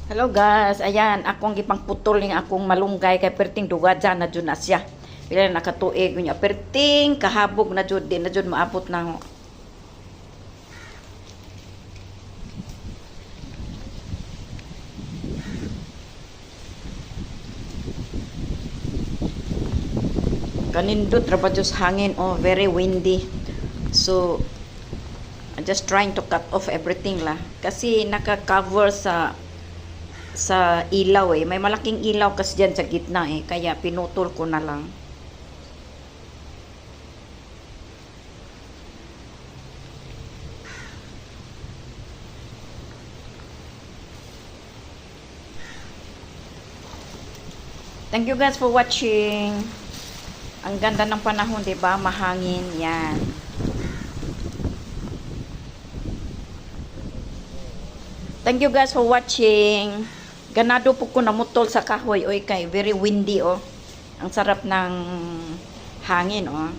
Hello guys, ayan, akong gipang putol ning akong malunggay kay perting dugadja na jud na siya. Pila na nakatuig niya perting kahabog na jud din na jud maabot ng kanindot ra ba just hangin, oh, very windy. So I'm just trying to cut off everything lah kasi naka-cover sa ilaw eh. May malaking ilaw kasi dyan sa gitna eh. Kaya pinutol ko na lang. Thank you guys for watching. Ang ganda ng panahon, 'di ba? Mahangin 'yan. Thank you guys for watching. Ganado po ko namutol sa kahoy. Oy, kay very windy oh. Ang sarap ng hangin oh.